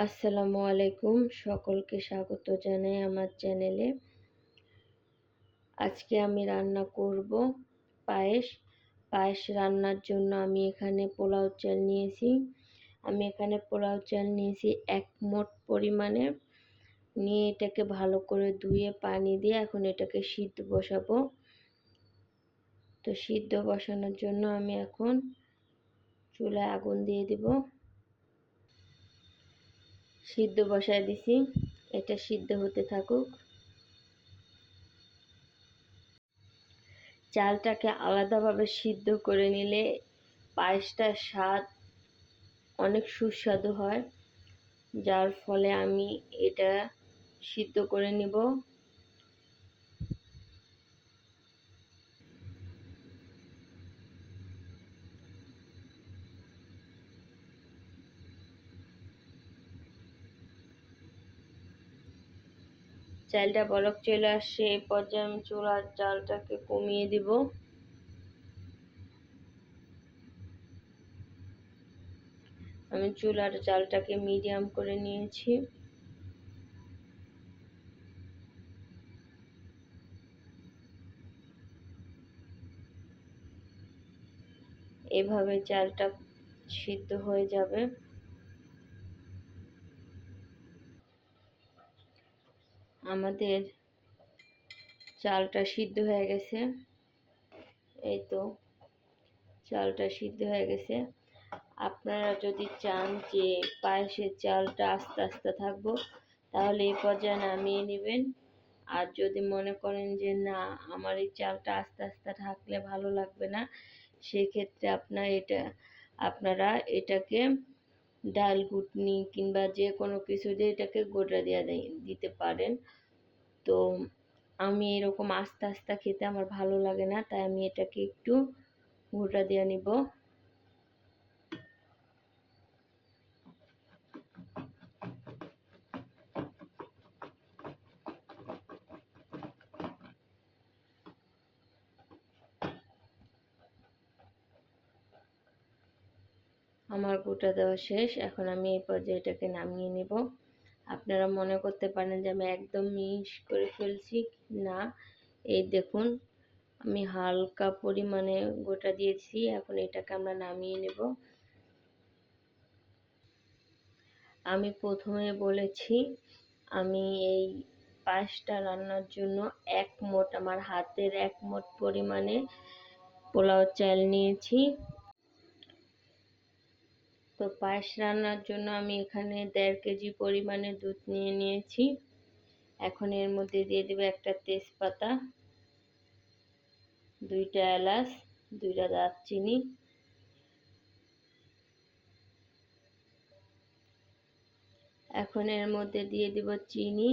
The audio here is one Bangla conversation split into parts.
আসসালামু আলাইকুম, সকলকে স্বাগত জানাই আমার চ্যানেলে। আজকে আমি রান্না করব পায়েস। পায়েস রান্নার জন্য আমি এখানে পোলাও চাল নিয়েছি। এক মোট পরিমাণে নিয়ে এটাকে ভালো করে ধুয়ে পানি দিয়ে এখন এটাকে সিদ্ধ বসাবো। তো সিদ্ধ বসানোর জন্য আমি এখন চুলায় আগুন দিয়ে দিব। সিদ্ধ বসায় দিছি, এটা সিদ্ধ হতে থাকুক। চালটাকে আলাদাভাবে সিদ্ধ করে নিলে পায়েসটার স্বাদ অনেক সুস্বাদু হয়, যার ফলে আমি এটা সিদ্ধ করে নিব। চালটা বলক চলে আসছে, এই পর্যায়ে আমি চুলার জালটাকে কমিয়ে দিব। আমি চুলার জালটাকে মিডিয়াম করে নিয়েছি। এভাবে চালটা সিদ্ধ হয়ে যাবে। আমাদের চালটা সিদ্ধ হয়ে গেছে, এই তো চালটা সিদ্ধ হয়ে গেছে। আপনারা যদি চান যে পায়েসের চালটা আস্তে আস্তে থাকবো, তাহলে এই পর্যায়ে নামিয়ে নেবেন। আর যদি মনে করেন যে না, আমার এই চালটা আস্তে আস্তে থাকলে ভালো লাগবে না, সেক্ষেত্রে আপনারা এটাকে ডাল ঘুটনি কিংবা যে কোনো কিছু দিয়ে এটাকে গোটা দিয়ে দিতে পারেন। তো আমি এরকম আস্তে আস্তে খেতে আমার ভালো লাগে না, তাই আমি এটাকে একটু গোটা দিয়ে নিব। আমার গোটা দেওয়া শেষ, এখন আমি এই পর্যায়ে এটাকে নামিয়ে নেব। আপনারা মনে করতে পারেন যে আমি একদম মিশ করে ফেলছি, না, এই দেখুন আমি হালকা পরিমাণে গোটা দিয়েছি। এখন এটাকে আমরা নামিয়ে নেব। আমি প্রথমে বলেছি আমি এই পায়েসটা রান্নার জন্য আমার হাতের 1 মোট পরিমাণে পোলাও চাল নিয়েছি। তো পায়েস রান্নার জন্য আমি এখানে 1.5 কেজি পরিমাণে দুধ নিয়েছি। এখন এর মধ্যে দিয়ে দেব একটা তেজপাতা, 2টা এলাচ, 2টা দারচিনি, এখন এর মধ্যে দিয়ে দিব চিনি।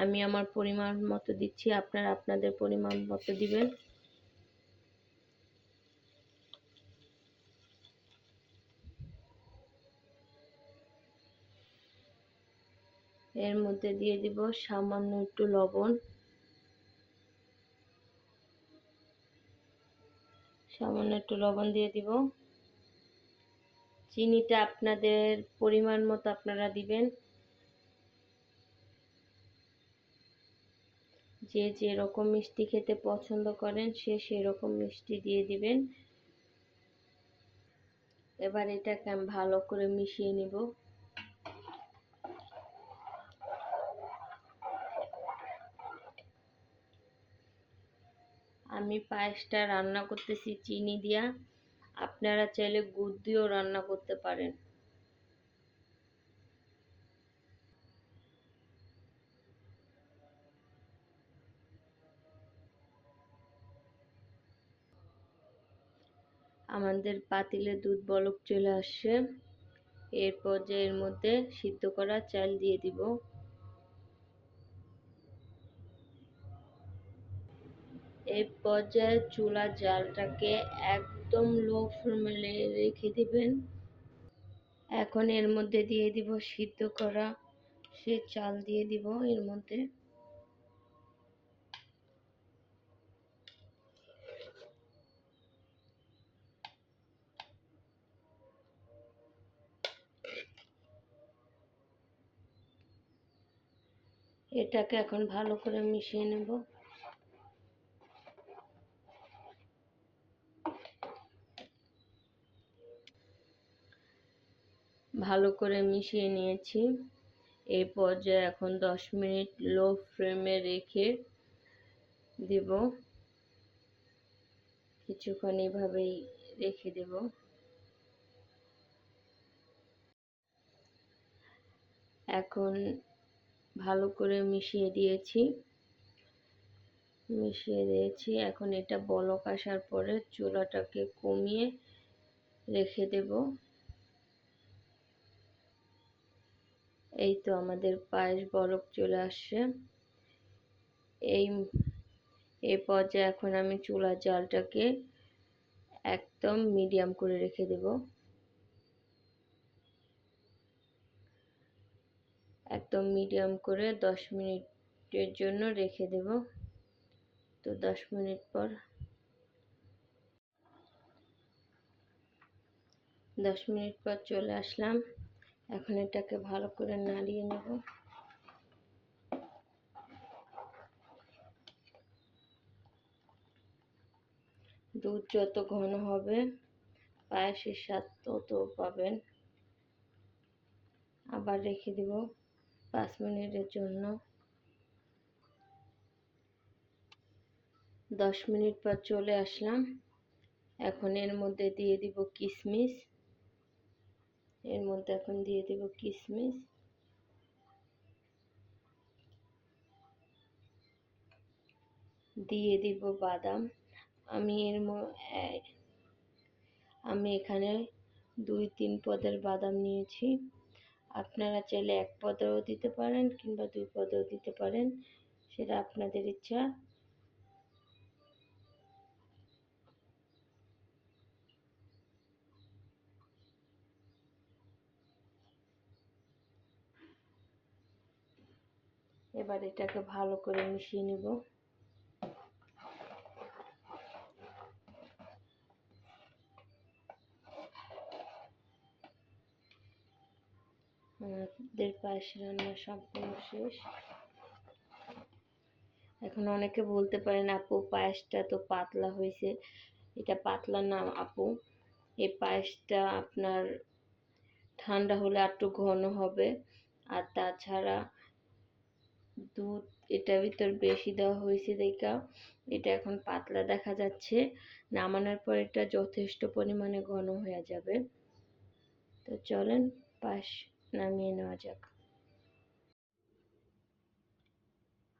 আমি আমার পরিমাণ মতো দিচ্ছি, আপনারা আপনাদের পরিমাণ মতো দিবেন। এর মধ্যে দিয়ে দিব সামান্য একটু লবণ, দিয়ে দিব। চিনিটা আপনাদের পরিমাণ মতো আপনারা দিবেন, যে যেরকম মিষ্টি খেতে পছন্দ করেন সে সেরকম মিষ্টি দিয়ে দিবেন। এবার এটাকে আমি ভালো করে মিশিয়ে নিব। আমি পায়েসটা রান্না করতেছি চিনি দিয়া, আপনারা চাইলে গুড় দিয়েও রান্না করতে পারেন। আমাদের পাতিলে দুধ বলক চলে আসছে, এর পর্যায়ে এর মধ্যে সিদ্ধ করা চাল দিয়ে দিব। এই পর্যায়ে চুলার জালটাকে একদম লো ফ্লেমে রেখে দিবেন। এখন এর মধ্যে দিয়ে দিব সিদ্ধ করা সে চাল দিয়ে দিব এর মধ্যে। এটাকে এখন ভালো করে মিশিয়ে নেব। ভালো করে মিশিয়ে নিয়েছি। এই পর্যায়ে এখন 10 মিনিট লো ফ্লেমে রেখে দেব। কিছুক্ষণ এভাবেই রেখে দেব। এখন ভালো করে মিশিয়ে দিয়েছি। এখন এটা বলক আসার পরে চুলাটাকে কমিয়ে রেখে দেব। এই তো আমাদের পায়েস বলক চলে আসছে। এই পর্যায়ে এখন আমি চুলার জালটাকে একদম মিডিয়াম করে রেখে দেব। একদম মিডিয়াম করে 10 মিনিটের জন্য রেখে দেব। তো 10 মিনিট পর 10 মিনিট পর চলে আসলাম। এখন এটাকে ভালো করে নাড়িয়ে নেব। দুধ যত ঘন হবে পায়েসের স্বাদ তত পাবেন। আবার রেখে দেব 5 মিনিটের জন্য। 10 মিনিট পর চলে আসলাম। এখন এর মধ্যে দিয়ে দিব কিশমিশ। দিয়ে দিব বাদাম। আমি এখানে 2-3 পদের বাদাম নিয়েছি। আপনারা চাইলে 1 পদেরও দিতে পারেন কিংবা 2 পদেও দিতে পারেন, সেটা আপনাদের ইচ্ছা। এবার এটাকে ভালো করে মিশিয়ে নেব। আমাদের পায়েস রান্না সম্পূর্ণ শেষ। এখন অনেকে বলতে পারেন, আপু পায়েসটা তো পাতলা হয়েছে। এটা পাতলা না আপু, এই পায়েসটা আপনার ঠান্ডা হলে একটু ঘন হবে। আর তাছাড়া দুধ এটার ভিতর বেশি দেওয়া হয়েছে দেখা এটা এখন পাতলা দেখা যাচ্ছে। নামানোর পর এটা যথেষ্ট পরিমাণে ঘন হয়ে যাবে। তো চলেন পায়েস নামিয়ে নেওয়া যাক।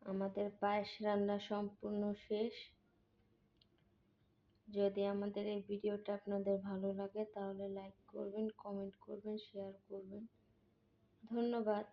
আমাদের পায়েস রান্না সম্পূর্ণ শেষ। যদি আমাদের এই ভিডিওটা আপনাদের ভালো লাগে তাহলে লাইক করবেন, কমেন্ট করবেন, শেয়ার করবেন। ধন্যবাদ।